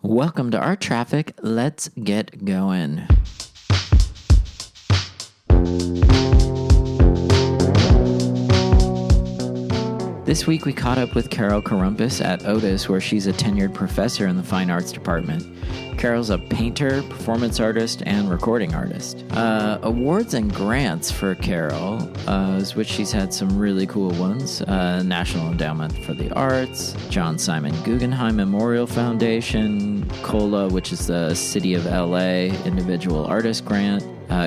Welcome to Art Traffic. Let's get going. This week we caught up with Carole Caroompas at Otis, where she's a tenured professor in the Fine Arts Department. Carole's a painter, performance artist, and recording artist. Awards and grants for Carole, which she's had some really cool ones. National Endowment for the Arts, John Simon Guggenheim Memorial Foundation, COLA, which is the City of LA Individual Artist Grant,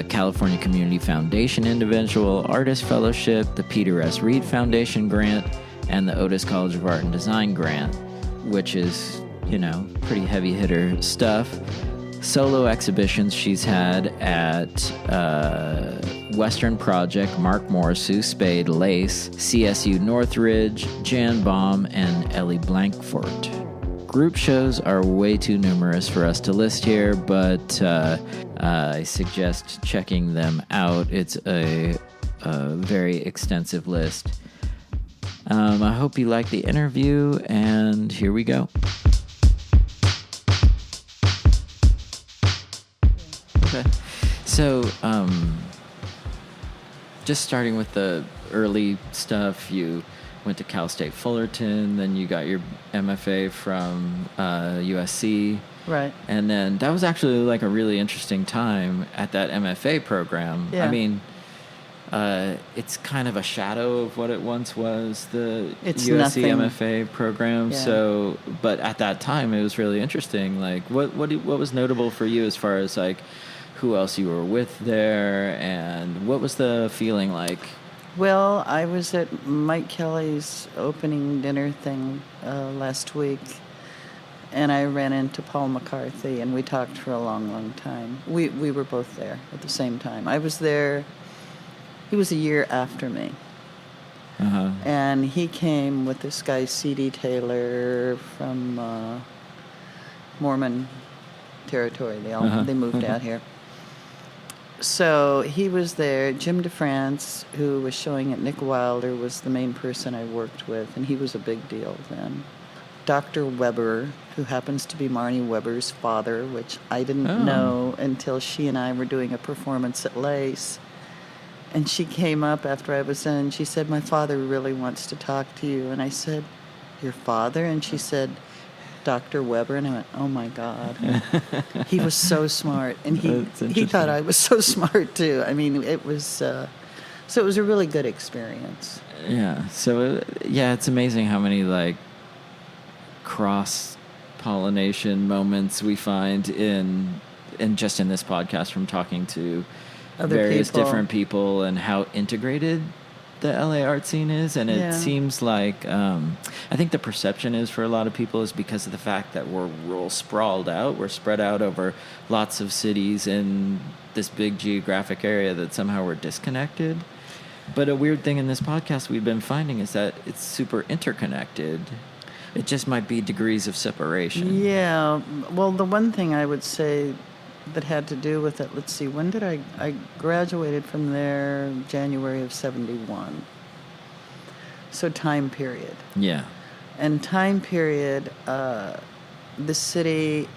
California Community Foundation Individual Artist Fellowship, the Peter S. Reed Foundation Grant, and the Otis College of Art and Design Grant, which is, pretty heavy hitter stuff. Solo exhibitions she's had at Western Project, Mark Moore, Sue Spade, Lace, CSU Northridge, Jan Baum, and Ellie Blankfort. Group shows are way too numerous for us to list here, but I suggest checking them out. It's a very extensive list. I hope you like the interview, and here we go. Okay. So, just starting with the early stuff, you went to Cal State Fullerton, then you got your MFA from USC. Right. And then that was actually like a really interesting time at that MFA program. Yeah. I mean, it's kind of a shadow of what it once was, the USC nothing. MFA program. Yeah. So, but at that time, it was really interesting. Like, what was notable for you as far as like who else you were with there, and what was the feeling like? Well, I was at Mike Kelly's opening dinner thing last week, and I ran into Paul McCarthy, and we talked for a long, long time. We were both there at the same time. I was there. He was a year after me. Uh-huh. And he came with this guy, C.D. Taylor, from Mormon territory. They moved out here. So he was there. Jim DeFrance, who was showing at Nick Wilder, was the main person I worked with, and he was a big deal then. Dr. Weber, who happens to be Marnie Weber's father, which I didn't know until she and I were doing a performance at Lace. And she came up after I was in, and she said, "My father really wants to talk to you." And I said, "Your father?" And she said, "Dr. Weber." And I went, "Oh my God." He was so smart. And he thought I was so smart too. I mean, it was, so it was a really good experience. Yeah. So, it's amazing how many like cross-pollination moments we find in just in this podcast from talking to various different people and how integrated the LA art scene is. And it seems like, I think the perception is for a lot of people is because of the fact that we're real sprawled out. We're spread out over lots of cities in this big geographic area that somehow we're disconnected. But a weird thing in this podcast we've been finding is that it's super interconnected. It just might be degrees of separation. Yeah. Well, the one thing I would say that had to do with it, let's see, when did I graduated from there January of 71. So time period. Yeah. And time period, the city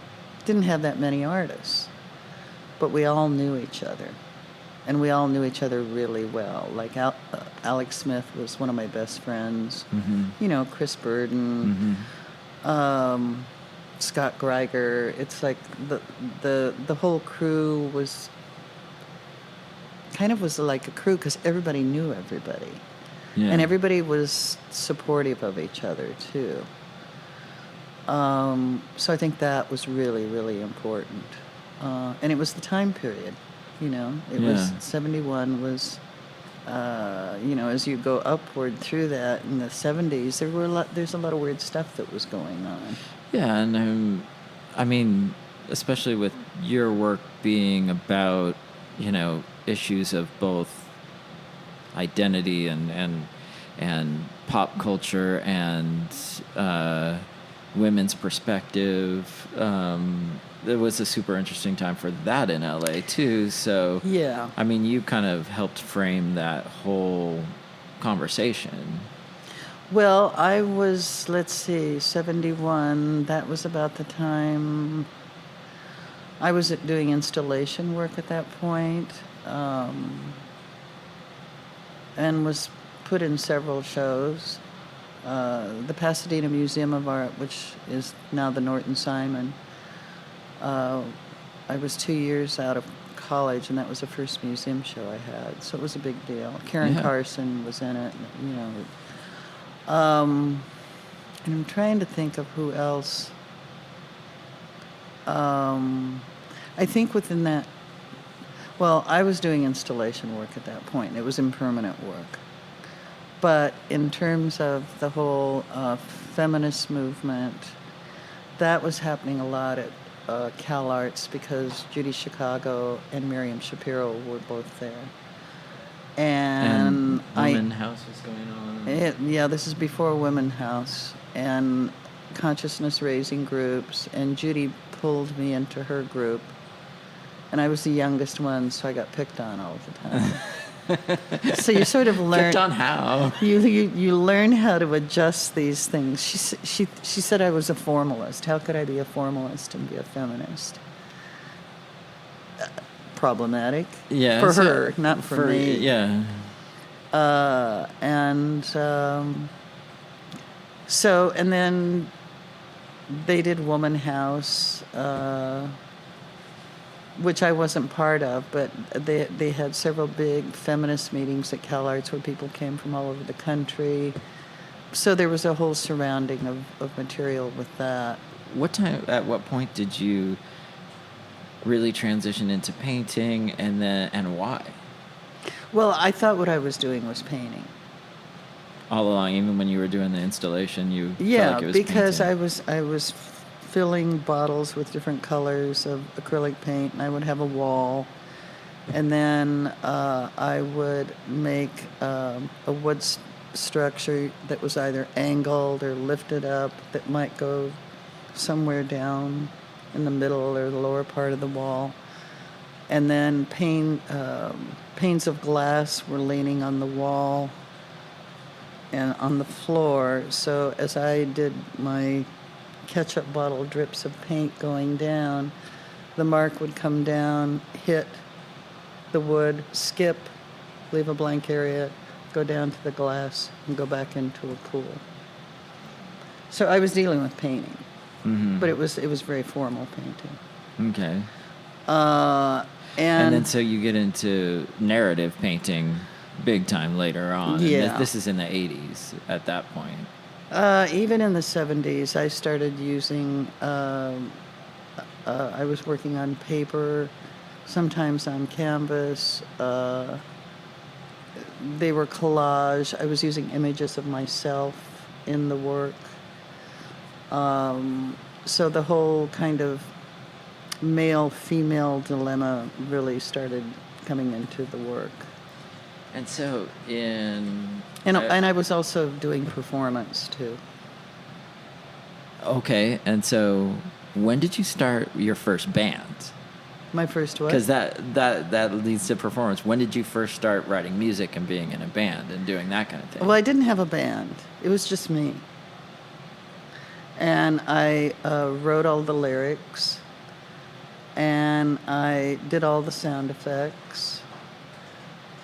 didn't have that many artists, but we all knew each other. And we all knew each other really well. Like Alex Smith was one of my best friends. Mm-hmm. Chris Burden. Mm-hmm. Scott Greiger. It's like the whole crew was like a crew because everybody knew everybody. Yeah. And everybody was supportive of each other too. So I think that was really, really important. And it was the time period, It was 71 was, as you go upward through that in the 70s, there's a lot of weird stuff that was going on. Yeah, and I mean, especially with your work being about, issues of both identity and pop culture and women's perspective. It was a super interesting time for that in LA too. So yeah, I mean, you kind of helped frame that whole conversation. Well, I was, let's see, 71. That was about the time I was doing installation work at that point, and was put in several shows. The Pasadena Museum of Art, which is now the Norton Simon. I was 2 years out of college, and that was the first museum show I had, so it was a big deal. Karen Carson was in it, you know. And I'm trying to think of who else. I think within that, well, I was doing installation work at that point. It was impermanent work. But in terms of the whole feminist movement, that was happening a lot at Cal Arts because Judy Chicago and Miriam Shapiro were both there. And Women House was going on. Yeah, this is before Women House and consciousness raising groups. And Judy pulled me into her group, and I was the youngest one, so I got picked on all the time. So you sort of learn. Picked on how? You learn how to adjust these things. She said I was a formalist. How could I be a formalist and be a feminist? Problematic. Yeah. For her, not for me. Yeah. And then they did Woman House, which I wasn't part of, but they had several big feminist meetings at Cal Arts where people came from all over the country. So there was a whole surrounding of material with that. At what point did you really transition into painting, and why? Well, I thought what I was doing was painting. All along, even when you were doing the installation, you felt like it was because painting. I was filling bottles with different colors of acrylic paint, and I would have a wall, and then I would make a wood structure that was either angled or lifted up that might go somewhere down in the middle or the lower part of the wall, and then panes of glass were leaning on the wall and on the floor. So as I did my ketchup bottle drips of paint going down, the mark would come down, hit the wood, skip, leave a blank area, go down to the glass, and go back into a pool. So I was dealing with painting, but it was very formal painting. Okay. And then so you get into narrative painting big time later on. Yeah. And this is in the 80s at that point. Even in the 70s, I started using, I was working on paper, sometimes on canvas. They were collage. I was using images of myself in the work. So the whole kind of male-female dilemma really started coming into the work. And so and I was also doing performance too. Okay, and so when did you start your first band? My first what? Because that leads to performance. When did you first start writing music and being in a band and doing that kind of thing? Well, I didn't have a band. It was just me. And I wrote all the lyrics, and I did all the sound effects.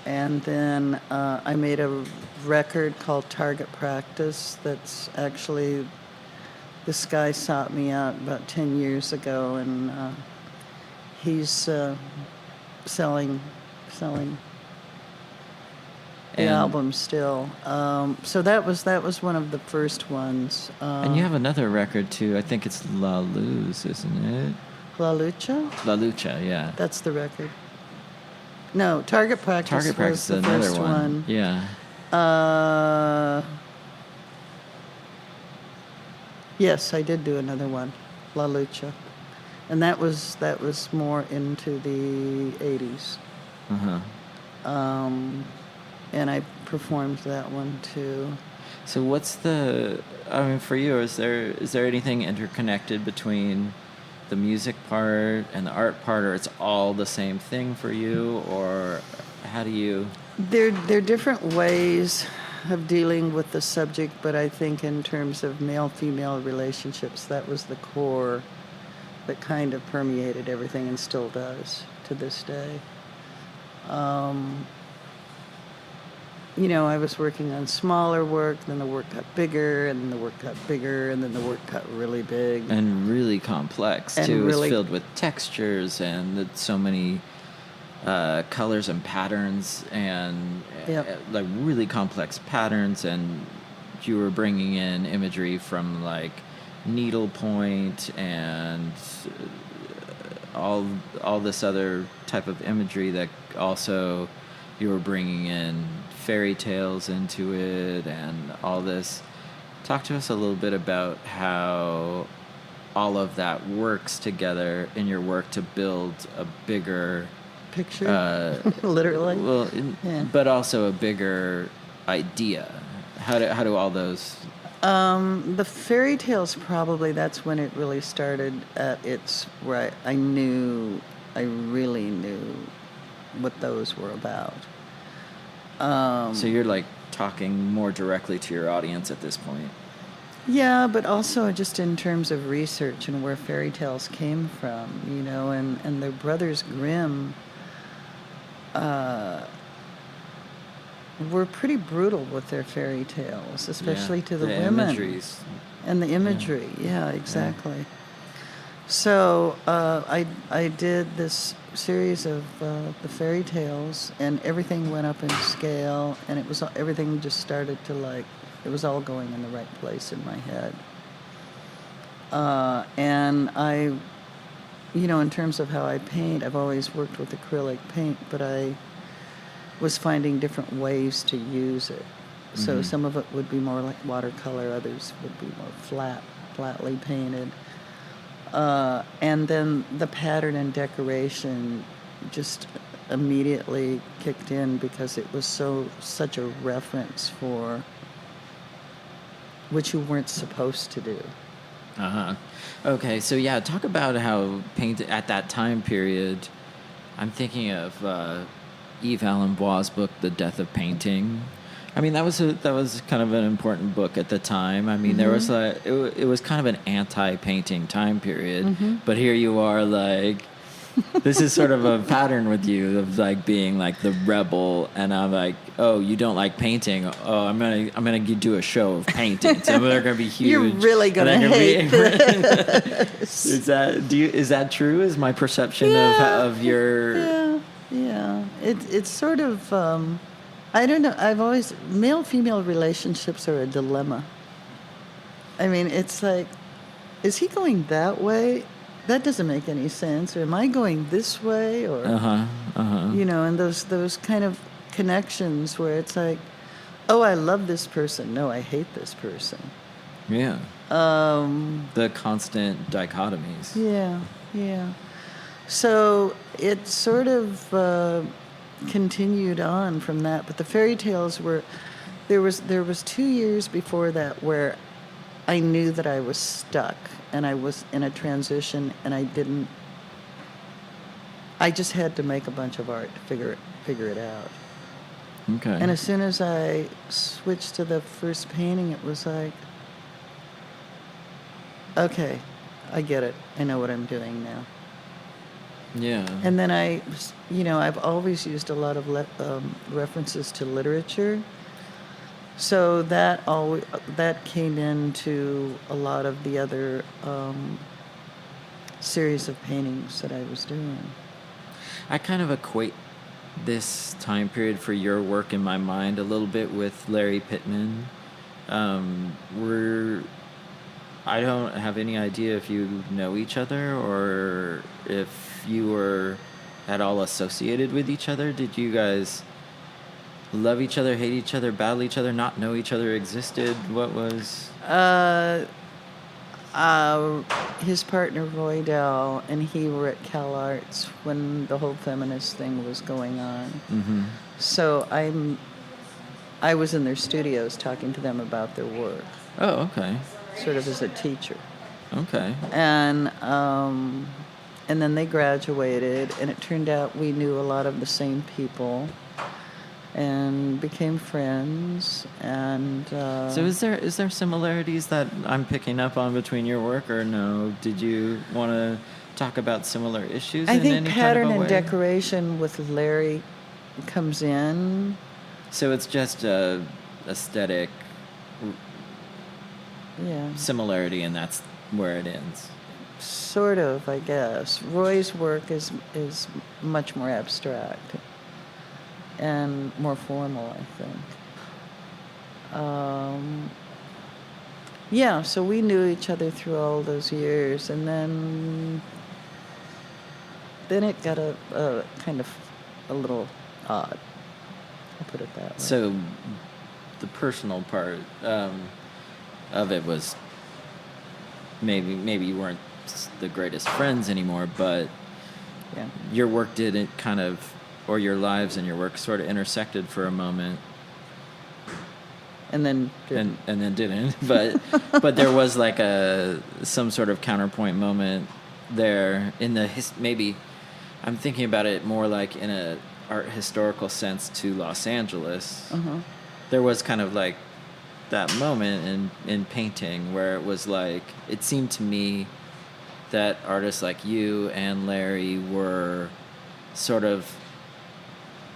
And then I made a record called Target Practice that's actually, this guy sought me out about 10 years ago, and he's selling the album still. So that was one of the first ones. And you have another record too. I think it's La Luz, isn't it? La Lucha? La Lucha, yeah. That's the record. No, Target Practice was the another first one. Yeah. Yes, I did do another one, La Lucha. And that was more into the 80s. Uh-huh. And I performed that one too. So what's for you, is there anything interconnected between the music part and the art part, or it's all the same thing for you, or how do you? They're different ways of dealing with the subject, but I think in terms of male-female relationships, that was the core that kind of permeated everything and still does to this day. I was working on smaller work, then the work got bigger, and then the work got bigger, and then the work got really big. And really complex, and too. Really, it's filled with textures and so many colors and patterns and like really complex patterns, and you were bringing in imagery from like needlepoint and all this other type of imagery that also you were bringing in fairy tales into it and all this. Talk to us a little bit about how all of that works together in your work to build a bigger picture, literally. Well, but also a bigger idea. How do all those? The fairy tales, probably that's when it really started at its right. I really knew what those were about. So you're like talking more directly to your audience at this point. Yeah, but also just in terms of research and where fairy tales came from, and the Brothers Grimm were pretty brutal with their fairy tales, especially to the women. Imageries. And the imagery, yeah exactly. Yeah. So I did this series of the fairy tales, and everything went up in scale, and everything just started to it was all going in the right place in my head. And I, in terms of how I paint, I've always worked with acrylic paint, but I was finding different ways to use it. So some of it would be more like watercolor, others would be more flatly painted. And then the pattern and decoration just immediately kicked in because it was such a reference for what you weren't supposed to do. Okay, so yeah, talk about how paint at that time period. I'm thinking of Yves Allen Bois' book, The Death of Painting. I mean, that was kind of an important book at the time. I mean, there was it was kind of an anti-painting time period, but here you are, like, this is sort of a pattern with you of like being like the rebel, and I'm like, oh, you don't like painting? Oh, I'm gonna do a show of paintings. So they're gonna be huge. You're really gonna hate this. Is that true? Is my perception of your? Yeah. It's sort of. I don't know. I've always male-female relationships are a dilemma. I mean, it's like, is he going that way? That doesn't make any sense. Or am I going this way? Or and those kind of connections where it's like, oh, I love this person. No, I hate this person. Yeah. The constant dichotomies. Yeah. So it sort of continued on from that, but the fairy tales were there was 2 years before that where I knew that I was stuck and I was in a transition, and I just had to make a bunch of art to figure it out. Okay. And as soon as I switched to the first painting, it was like, okay, I get it. I know what I'm doing now. Yeah. And then I've always used a lot of references to literature. So that came into a lot of the other series of paintings that I was doing. I kind of equate this time period for your work in my mind a little bit with Larry Pittman. I don't have any idea if you know each other or if you were at all associated with each other. Did you guys love each other, hate each other, battle each other, not know each other existed? What was... his partner Roy Dell and he were at Cal Arts when the whole feminist thing was going on. Mm-hmm. So I was in their studios talking to them about their work. Oh, okay. Sort of as a teacher. Okay. And then they graduated, and it turned out we knew a lot of the same people. and became friends. And So is there similarities that I'm picking up on between your work, or no? Did you want to talk about similar issues I in think any pattern kind of a and way? decoration with Larry comes in. So it's just a aesthetic Yeah. similarity, and that's where it ends. Sort of, I guess. Roy's work is much more abstract and more formal, I think. Yeah, so we knew each other through all those years, and then it got a kind of a little odd. I'll put it that way. So the personal part of it was maybe you weren't the greatest friends anymore, but yeah, your work didn't kind of, or your lives and your work sort of intersected for a moment. and then didn't. And then didn't, but there was like some sort of counterpoint moment there in the maybe I'm thinking about it more like in a art historical sense to Los Angeles. Uh-huh. There was kind of like that moment in painting where it was like, it seemed to me that artists like you and Larry were sort of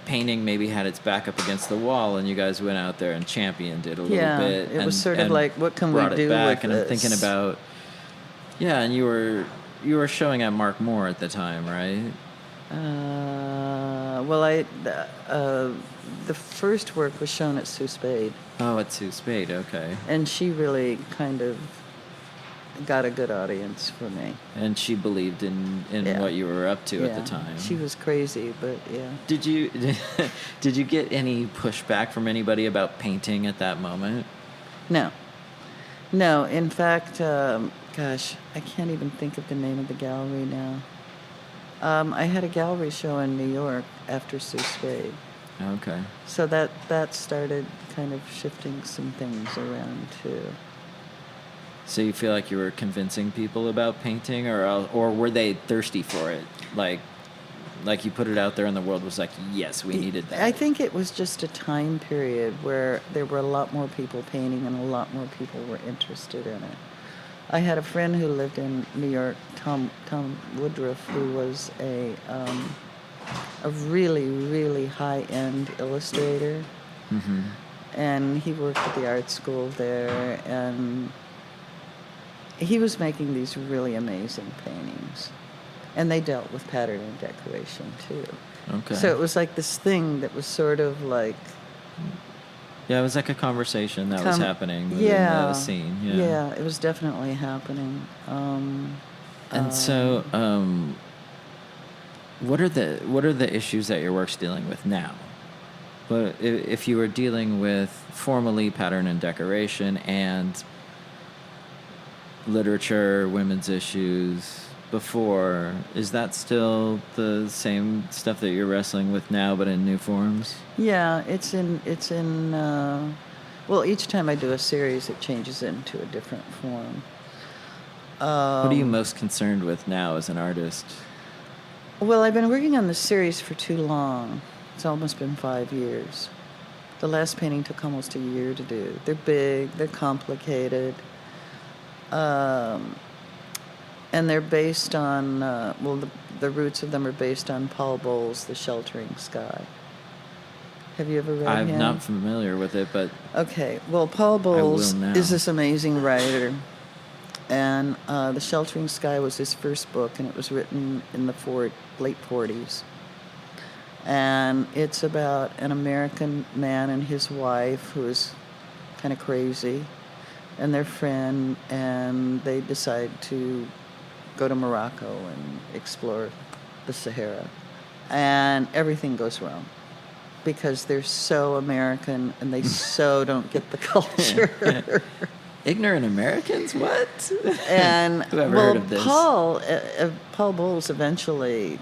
painting maybe had its back up against the wall, and you guys went out there and championed it a little bit. It was sort of like, what can we do back, with and this? I'm thinking about, yeah, and you were showing at Mark Moore at the time, right? Well, the first work was shown at Sue Spade. Oh, at Sue Spade, okay. And she really kind of got a good audience for me. And she believed in Yeah. what you were up to Yeah. at the time. She was crazy, but yeah. Did you get any pushback from anybody about painting at that moment? No. In fact, gosh, I can't even think of the name of the gallery now. I had a gallery show in New York after Sue Spade. Okay. So that started kind of shifting some things around too. So you feel like you were convincing people about painting, or were they thirsty for it? Like you put it out there and the world was like, yes, we needed that. I think it was just a time period where there were a lot more people painting and a lot more people were interested in it. I had a friend who lived in New York, Tom Woodruff, who was a really, really high-end illustrator. Mm-hmm. And he worked at the art school there, and he was making these really amazing paintings. And they dealt with pattern and decoration, too. Okay. So it was like this thing that was sort of like... Yeah, it was like a conversation that was happening within the scene. Yeah, it was definitely happening. And so, what are the issues that your work's dealing with now? But if you were dealing with formally pattern and decoration and literature, women's issues before, is that still the same stuff that you're wrestling with now, but in new forms? Yeah, it's in. Well, each time I do a series, it changes into a different form. What are you most concerned with now as an artist? Well, I've been working on this series for too long. It's almost been 5 years. The last painting took almost a year to do. They're big, they're complicated, and they're based on, the roots of them are based on Paul Bowles' The Sheltering Sky. Have you ever read him? I'm not familiar with it, but... Okay, well, Paul Bowles is this amazing writer. And The Sheltering Sky was his first book, and it was written in the late 40s. And it's about an American man and his wife who is kind of crazy, and their friend, and they decide to go to Morocco and explore the Sahara. And everything goes wrong because they're so American and they so don't get the culture. Ignorant Americans? What? And Whoever heard of this? Paul Bowles eventually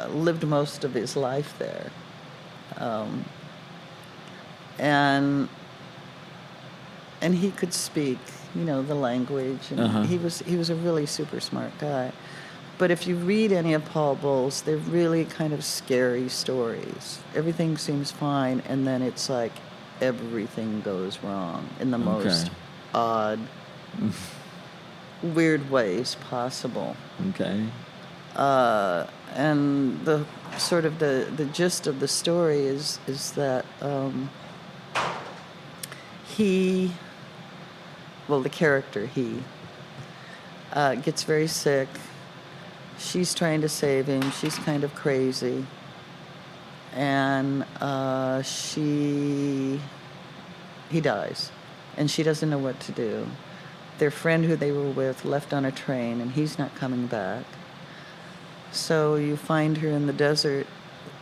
lived most of his life there, and he could speak, the language, and he was a really super smart guy. But if you read any of Paul Bowles, they're really kind of scary stories. Everything seems fine, and then it's like everything goes wrong in the most odd, weird ways possible. Okay. And the sort of the gist of the story is that the character, gets very sick. She's trying to save him. She's kind of crazy. And he dies. And she doesn't know what to do. Their friend who they were with left on a train, and he's not coming back. So you find her in the desert,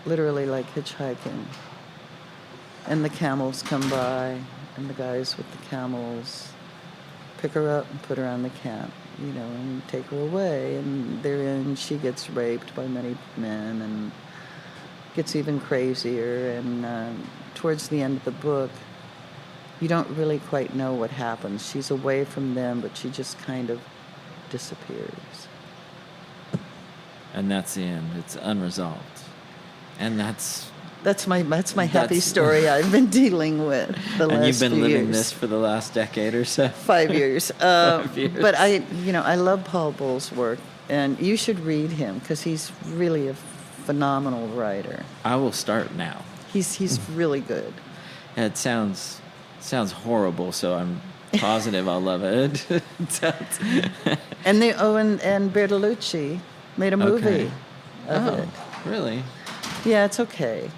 literally like hitchhiking. And the camels come by, and the guys with the camels pick her up and put her on the camp, and take her away. And therein she gets raped by many men and gets even crazier. And towards the end of the book, you don't really quite know what happens. She's away from them, but she just kind of disappears. And that's the end. It's unresolved. And that's my happy story I've been dealing with the last few years. And you've been living this for the last decade or so? 5 years. 5 years. But I love Paul Bowles' work, and you should read him because he's really a phenomenal writer. I will start now. He's really good. It sounds horrible, so I'm positive I'll love it. And Bertolucci made a movie of it. Really? Yeah, it's okay.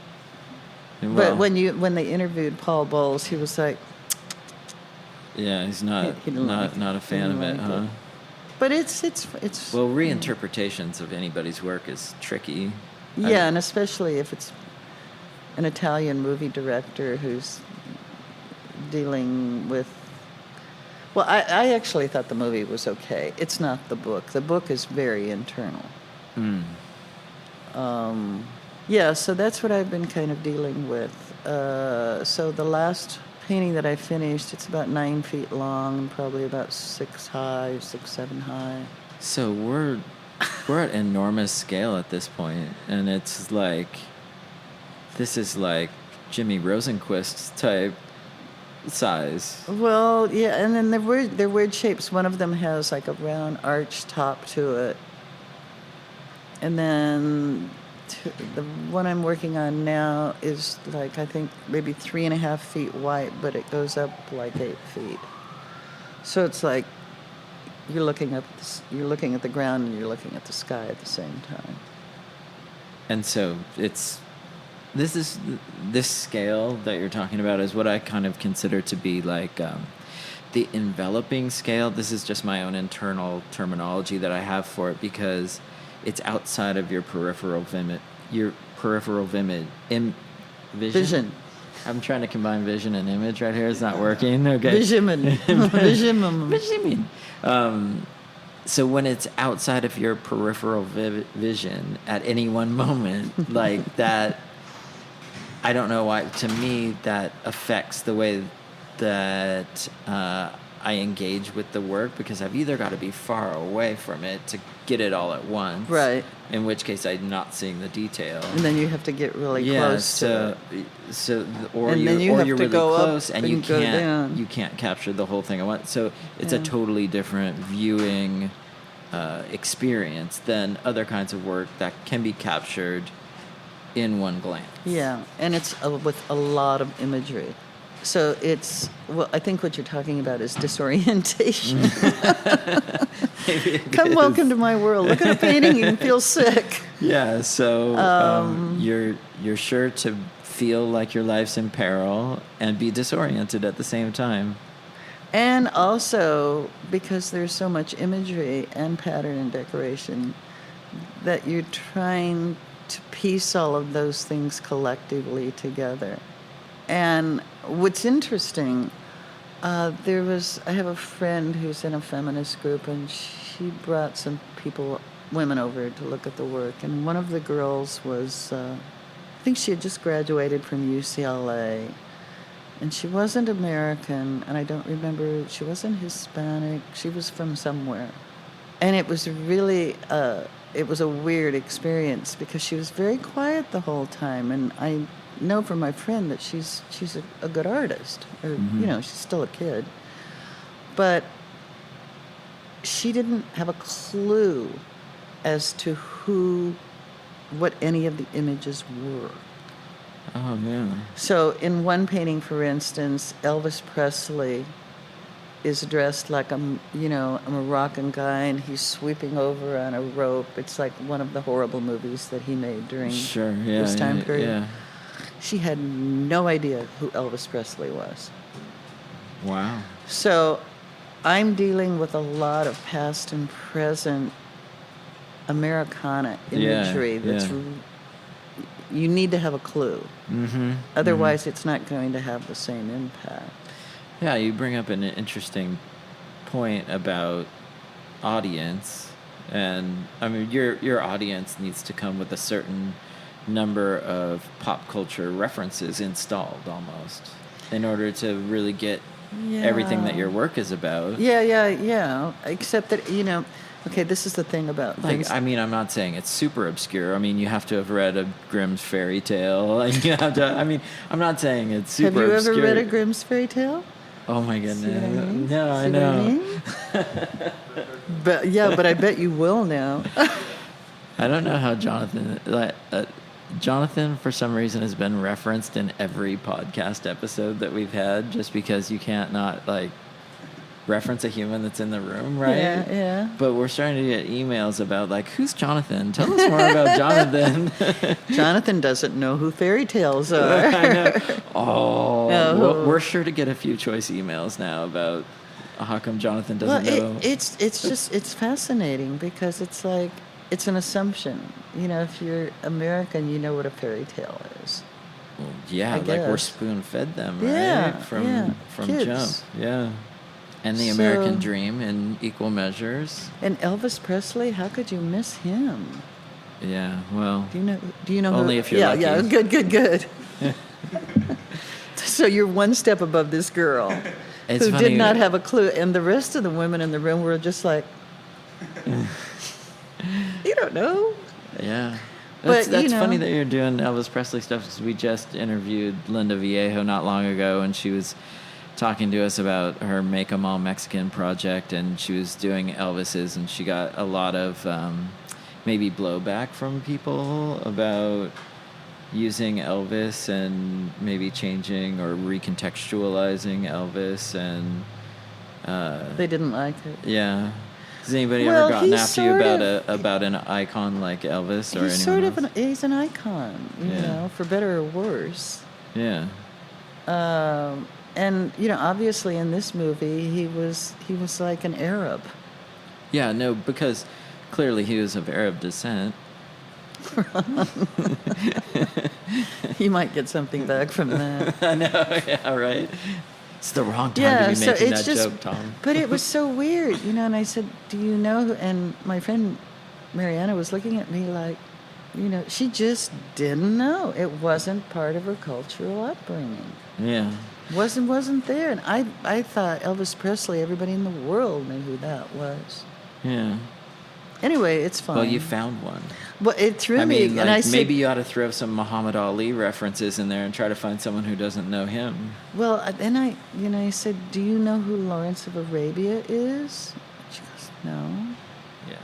Well, but when they interviewed Paul Bowles, he was like, yeah, he's not a fan of it, huh? But it's well, reinterpretations of anybody's work is tricky. Yeah, and especially if it's an Italian movie director who's dealing with. Well, I actually thought the movie was okay. It's not the book. The book is very internal. Yeah, so that's what I've been kind of dealing with. So the last painting that I finished, it's about 9 feet long and probably about 6 high, 6, 7 high. So we're at enormous scale at this point, and it's like this is like Jimmy Rosenquist type size. Well, yeah, and then they're weird shapes. One of them has like a round arch top to it, and then the one I'm working on now is like I think maybe 3.5 feet wide, but it goes up like 8 feet. So it's like you're looking at the ground and you're looking at the sky at the same time. And so this scale that you're talking about is what I kind of consider to be like the enveloping scale. This is just my own internal terminology that I have for it because it's outside of your peripheral vision. I'm trying to combine vision and image right here. It's not working. Okay. Vision. So when it's outside of your peripheral vision at any one moment, like that, I don't know why. To me, that affects the way that I engage with the work because I've either got to be far away from it to get it all at once, right? In which case I'm not seeing the detail, and then you have to get really close to it. Or you're really close and you can't capture the whole thing at once. So it's a totally different viewing experience than other kinds of work that can be captured in one glance. Yeah, and it's with a lot of imagery. So I think what you're talking about is disorientation. Welcome to my world. Look at a painting and feel sick. Yeah, so you're sure to feel like your life's in peril and be disoriented at the same time. And also, because there's so much imagery and pattern and decoration, that you're trying to piece all of those things collectively together. And what's interesting, I have a friend who's in a feminist group, and she brought some women over to look at the work. And one of the girls was, I think she had just graduated from UCLA, and she wasn't American, and I don't remember, she wasn't Hispanic, she was from somewhere. And it was really it was a weird experience because she was very quiet the whole time, and I know from my friend that she's a good artist, or you know, she's still a kid, but she didn't have a clue as to what any of the images were. Oh, yeah. So in one painting, for instance, Elvis Presley is dressed like a Moroccan guy, and he's sweeping over on a rope. It's like one of the horrible movies that he made during this time period. Yeah. She had no idea who Elvis Presley was. Wow. So I'm dealing with a lot of past and present Americana imagery that's you need to have a clue. Otherwise, it's not going to have the same impact. Yeah, you bring up an interesting point about audience, and I mean your audience needs to come with a certain number of pop culture references installed almost in order to really get everything that your work is about. Yeah. Except that, you know, okay, this is the thing about things. I mean, I'm not saying it's super obscure. I mean, you have to have read a Grimm's fairy tale. You have to. I mean, I'm not saying it's super obscure. Have you ever read a Grimm's fairy tale? Oh my goodness! See what I mean? No, I know. But I bet you will now. I don't know how Jonathan, for some reason, has been referenced in every podcast episode that we've had, just because you can't not reference a human that's in the room, right? Yeah. But we're starting to get emails about who's Jonathan? Tell us more about Jonathan. Jonathan doesn't know who fairy tales are. I know. Oh, no. We're sure to get a few choice emails now about how come Jonathan doesn't know. It's fascinating because it's like it's an assumption. You know, if you're American, you know what a fairy tale is. Well, yeah, we're spoon fed them, right? Yeah, from kids. jump. Yeah. And the American dream in equal measures. And Elvis Presley, how could you miss him? Yeah, well. Do you know only who, if you're lucky. Yeah, good. So you're one step above this girl who funny. did not have a clue, and the rest of the women in the room were just like, you don't know. Yeah. But, That's funny that you're doing Elvis Presley stuff, because we just interviewed Linda Viejo not long ago, and she was talking to us about her Make 'Em All Mexican project, and she was doing Elvis's, and she got a lot of maybe blowback from people about using Elvis and maybe changing or recontextualizing Elvis, and they didn't like it. Yeah. Has anybody ever gotten after you about an icon like Elvis or anyone else? He's an icon, you know, for better or worse. Yeah. And obviously in this movie he was like an Arab. Yeah, no, because clearly he was of Arab descent. You might get something back from that. I know, yeah, right. It's the wrong time to be making that joke, Tom. But it was so weird, and I said, do you know who? And my friend Mariana was looking at me like, she just didn't know. It wasn't part of her cultural upbringing. Yeah. Wasn't there. And I thought Elvis Presley, everybody in the world knew who that was. Yeah. Anyway, it's fine. Well, you found one. Well, it threw me. And I said, maybe you ought to throw some Muhammad Ali references in there and try to find someone who doesn't know him. Well, then I said, do you know who Lawrence of Arabia is? She goes, no. Yeah.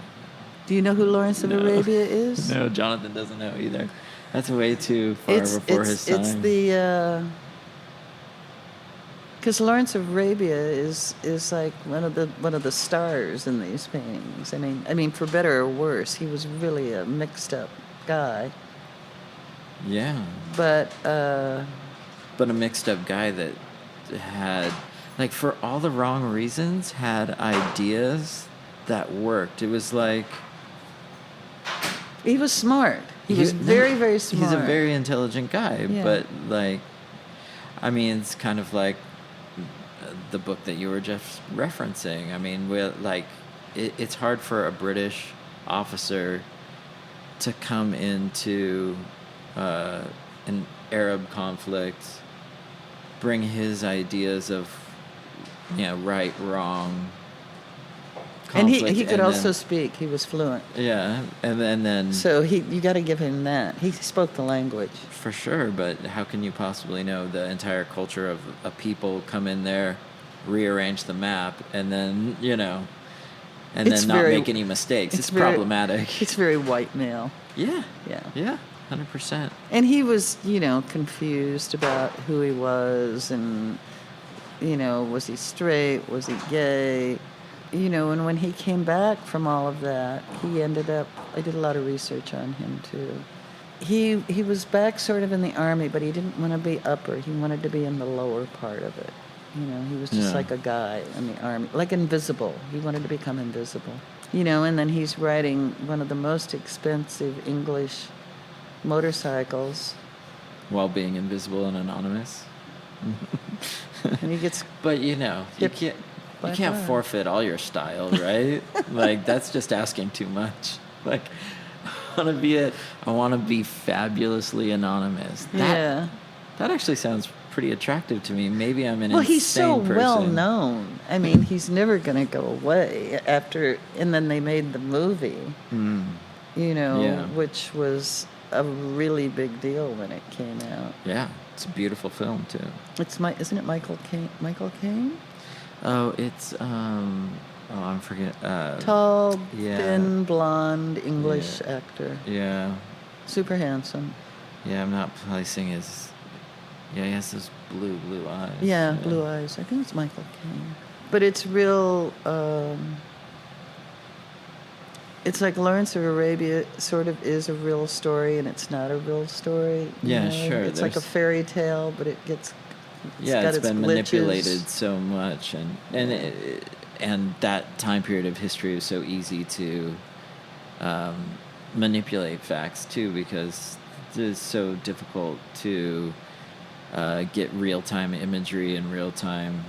Do you know who Lawrence of Arabia is? No, Jonathan doesn't know either. That's way too far before his time. It's the... Because Lawrence of Arabia is like one of the stars in these paintings. I mean, for better or worse, he was really a mixed up guy. Yeah. But a mixed up guy that had, for all the wrong reasons, had ideas that worked. It was like he was smart. He was very, very smart. He's a very intelligent guy, but it's kind of like the book that you were just referencing. I mean, it's hard for a British officer to come into an Arab conflict, bring his ideas of right, wrong, And conflict. he could also speak. He was fluent. Yeah, and then so you got to give him that. He spoke the language. For sure, but how can you possibly know the entire culture of a people come in there, rearrange the map, and then, and then not make any mistakes? It's problematic. It's very white male. Yeah. Yeah. Yeah, 100%. And he was, confused about who he was and, was he straight? Was he gay? And when he came back from all of that, he ended up, I did a lot of research on him too. He was back sort of in the army, but he didn't want to be upper. He wanted to be in the lower part of it. He was just like a guy in the army, like invisible. He wanted to become invisible. And then he's riding one of the most expensive English motorcycles. While being invisible and anonymous. And he gets... But, you can't forfeit all your style, right? Like, that's just asking too much. Like, I want to be fabulously anonymous. That actually sounds pretty attractive to me. Maybe I'm an insane person. Well, he's so well known. I mean, he's never going to go away after. And then they made the movie, which was a really big deal when it came out. Yeah, it's a beautiful film too. Isn't it Michael Caine? Michael Caine? Oh, it's I'm forgetting. Tall, thin, blonde English actor. Yeah. Super handsome. Yeah, I'm not placing his. Yeah, he has those blue eyes. Yeah, blue eyes. I think it's Michael Caine. But it's real. It's like Lawrence of Arabia sort of is a real story, and it's not a real story. Yeah, sure. It's like a fairy tale, but it gets. It's been manipulated so much, and that time period of history is so easy to manipulate facts too, because it's so difficult to get real-time imagery and real-time,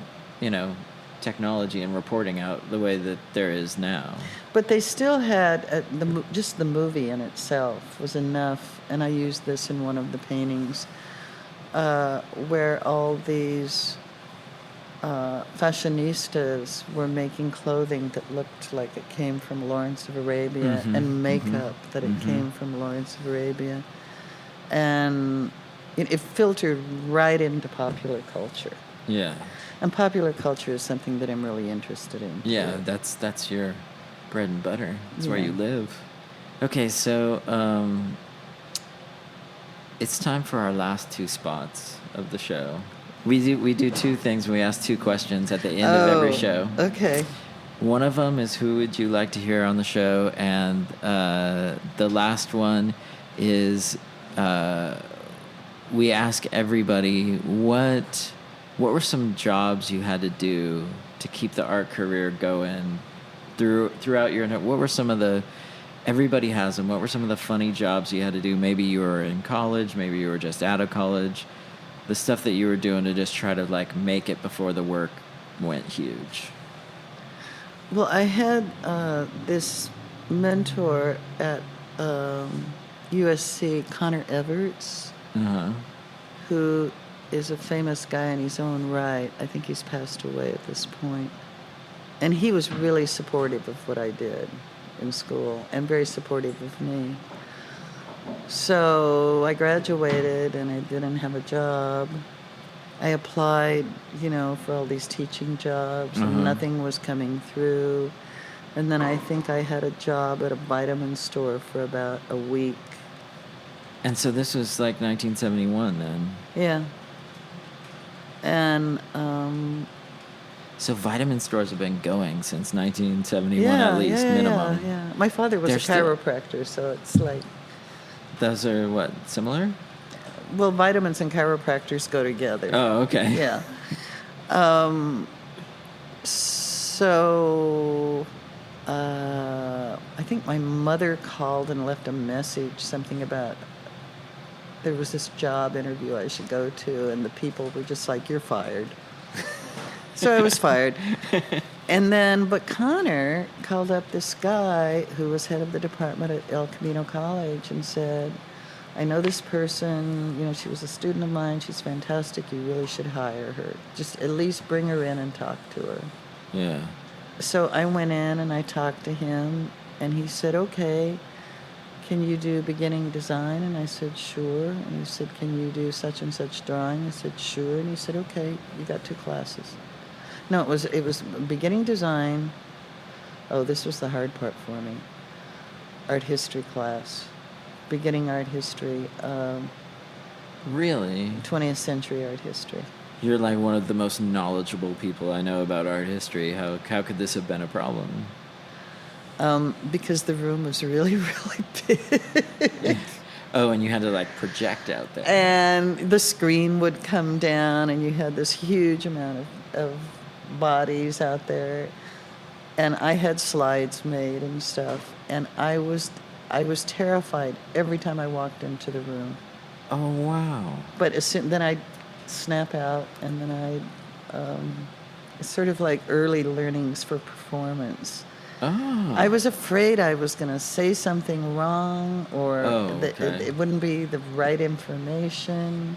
technology and reporting out the way that there is now. But they still had just the movie in itself was enough, and I used this in one of the paintings. Where all these fashionistas were making clothing that looked like it came from Lawrence of Arabia, and makeup that it came from Lawrence of Arabia. And it filtered right into popular culture. Yeah. And popular culture is something that I'm really interested in. Yeah, that's your bread and butter. It's where you live. Okay, so... it's time for our last two spots of the show. We do two things. We ask two questions at the end of every show. Okay. One of them is who would you like to hear on the show, and the last one is we ask everybody what were some jobs you had to do to keep the art career going throughout your. What were some of the Everybody has them. What were some of the funny jobs you had to do? Maybe you were in college, maybe you were just out of college. The stuff that you were doing to just try to make it before the work went huge. Well, I had this mentor at USC, Connor Everts, who is a famous guy in his own right. I think he's passed away at this point. And he was really supportive of what I did in school and very supportive of me. So I graduated and I didn't have a job. I applied, for all these teaching jobs and nothing was coming through. And then I think I had a job at a vitamin store for about a week. And so this was 1971 then? Yeah. And so vitamin stores have been going since 1971 at least, minimum. Yeah. My father was a chiropractor, so it's like... Those are what, similar? Well, vitamins and chiropractors go together. Oh, okay. Yeah. So I think my mother called and left a message, something about there was this job interview I should go to, and the people were just like, "You're fired." So I was fired. And then, but Connor called up this guy who was head of the department at El Camino College and said, I know this person, she was a student of mine, she's fantastic, you really should hire her. Just at least bring her in and talk to her. Yeah. So I went in and I talked to him, and he said, okay, can you do beginning design? And I said, sure. And he said, can you do such and such drawing? I said, sure. And he said, okay, you got 2 classes. No, it was beginning design. Oh, this was the hard part for me. Art history class. Beginning art history. Really? 20th century art history. You're like one of the most knowledgeable people I know about art history. How could this have been a problem? Because the room was really, really big. Oh, and you had to like project out there. And the screen would come down, and you had this huge amount of bodies out there. And I had slides made and stuff. And I was terrified every time I walked into the room. Oh, wow. But then I'd snap out, and then it's sort of like early learnings for performance. Oh. I was afraid I was going to say something wrong, or that it wouldn't be the right information.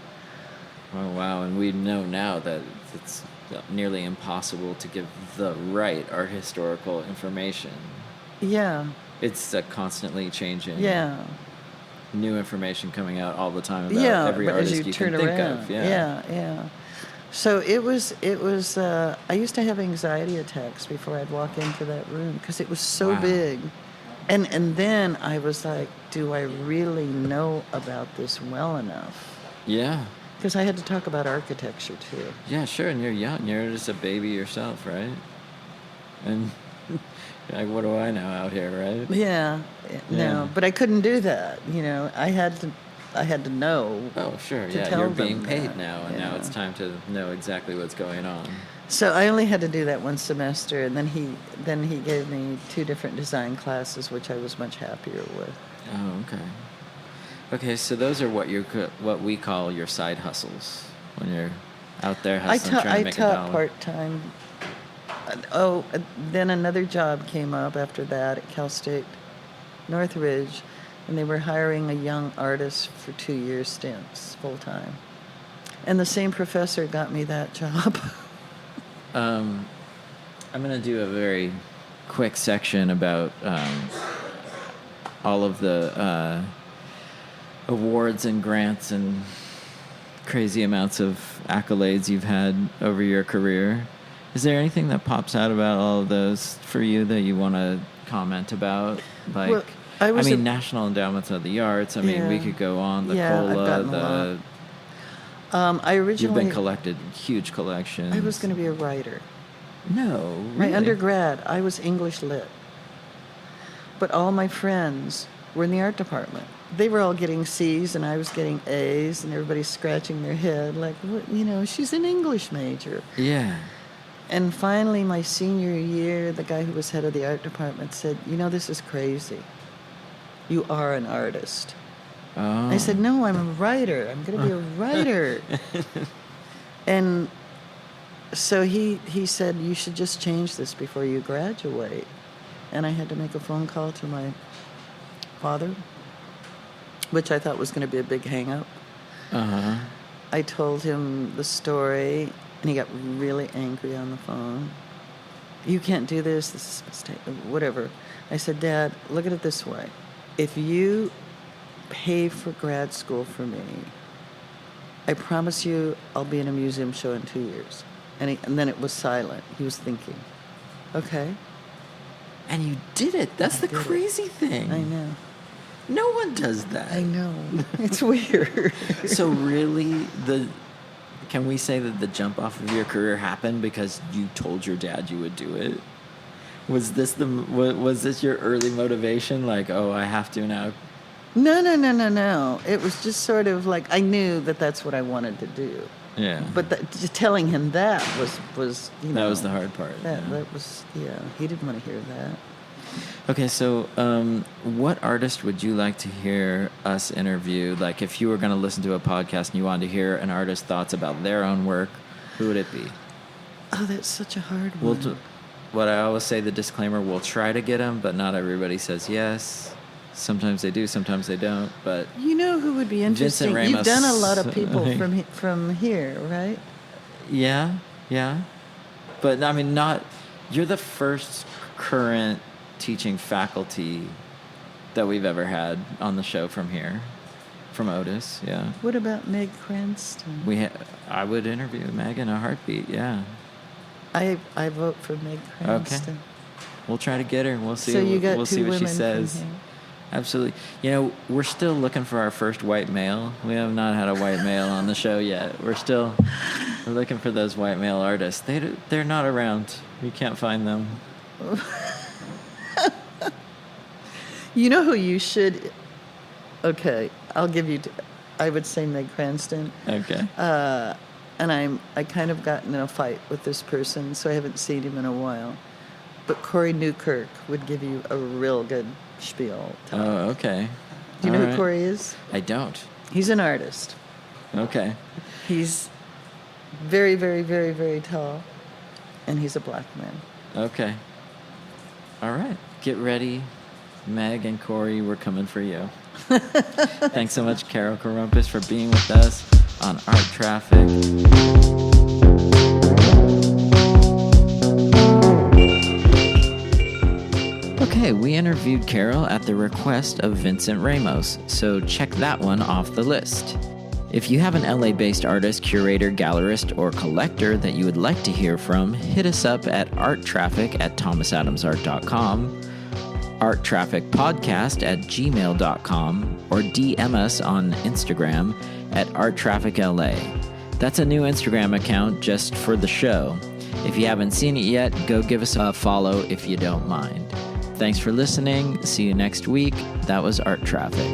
Oh, wow. And we know now that it's nearly impossible to give the right art historical information. Yeah. It's constantly changing. Yeah. New information coming out all the time about every artist you can think of. Yeah. So it was. I used to have anxiety attacks before I'd walk into that room because it was so big, and then I was like, do I really know about this well enough? Yeah. Because I had to talk about architecture too. Yeah, sure. And you're young. You're just a baby yourself, right? And like, what do I know out here, right? Yeah. No, but I couldn't do that. I had to know. Oh, sure. Yeah, you're being paid now, and now it's time to know exactly what's going on. So I only had to do that one semester, and then he gave me 2 different design classes, which I was much happier with. Oh, okay. Okay, so those are what we call your side hustles when you're out there hustling, trying to make a dollar. I taught part-time. Oh, then another job came up after that at Cal State Northridge, and they were hiring a young artist for 2-year stints, full-time. And the same professor got me that job. I'm going to do a very quick section about all of the awards and grants and crazy amounts of accolades you've had over your career. Is there anything that pops out about all of those for you that you want to comment about? Like, well, National Endowments of the Arts. I mean, we could go on. The COLA, I originally... You've been collected huge collections. I was going to be a writer. No, really? My undergrad, I was English lit. But all my friends were in the art department. They were all getting C's, and I was getting A's, and everybody's scratching their head like, she's an English major. Yeah. And finally, my senior year, the guy who was head of the art department said, this is crazy. You are an artist. Oh. I said, no, I'm a writer. I'm going to be a writer. And so he said, you should just change this before you graduate. And I had to make a phone call to my father, which I thought was going to be a big hang-up. Uh-huh. I told him the story, and he got really angry on the phone. You can't do this. This is a mistake. Whatever. I said, Dad, look at it this way. If you pay for grad school for me, I promise you I'll be in a museum show in 2 years. And then it was silent. He was thinking, okay. And you did it. That's the crazy thing. I know. No one does that. I know. It's weird. So really, can we say that the jump off of your career happened because you told your dad you would do it? Was this your early motivation? Like, oh, I have to now? No. It was just sort of like I knew that that's what I wanted to do. Yeah. But just telling him that was that was the hard part. That was he didn't want to hear that. Okay, so what artist would you like to hear us interview? Like, if you were going to listen to a podcast and you wanted to hear an artist's thoughts about their own work, who would it be? Oh, that's such a hard one. What I always say, the disclaimer, we'll try to get them, but not everybody says yes. Sometimes they do, sometimes they don't. But you know who would be interesting? Vincent Ramos, you've done a lot of people from here, right? Yeah. But I mean, not You're the first current teaching faculty that we've ever had on the show from here, from Otis. Yeah. What about Meg Cranston? I would interview Meg in a heartbeat. Yeah. I vote for Meg Cranston. Okay. We'll try to get her. We'll see. So you got we'll two see what she women says. from here. Absolutely. You know, we're still looking for our first white male. We have not had a white male on the show yet. We're looking for those white male artists. They're not around. We can't find them. You know who you should... Okay, I'll give you... I would say Meg Cranston. Okay. And I kind of got in a fight with this person, so I haven't seen him in a while. But Corey Newkirk would give you a real good spiel. Oh, okay. Do you know who Corey is? I don't. He's an artist. Okay. He's very, very, very, very tall, and he's a black man. Okay. All right. Get ready. Meg and Corey, we're coming for you. Thanks so much, Carole Caroompas, for being with us on Art Traffic. Okay, we interviewed Carole at the request of Vincent Ramos, so check that one off the list. If you have an LA-based artist, curator, gallerist, or collector that you would like to hear from, hit us up at arttraffic@thomasadamsart.com, arttrafficpodcast@gmail.com, or DM us on Instagram at arttrafficla. That's a new Instagram account just for the show. If you haven't seen it yet, go give us a follow if you don't mind. Thanks for listening. See you next week. That was Art Traffic.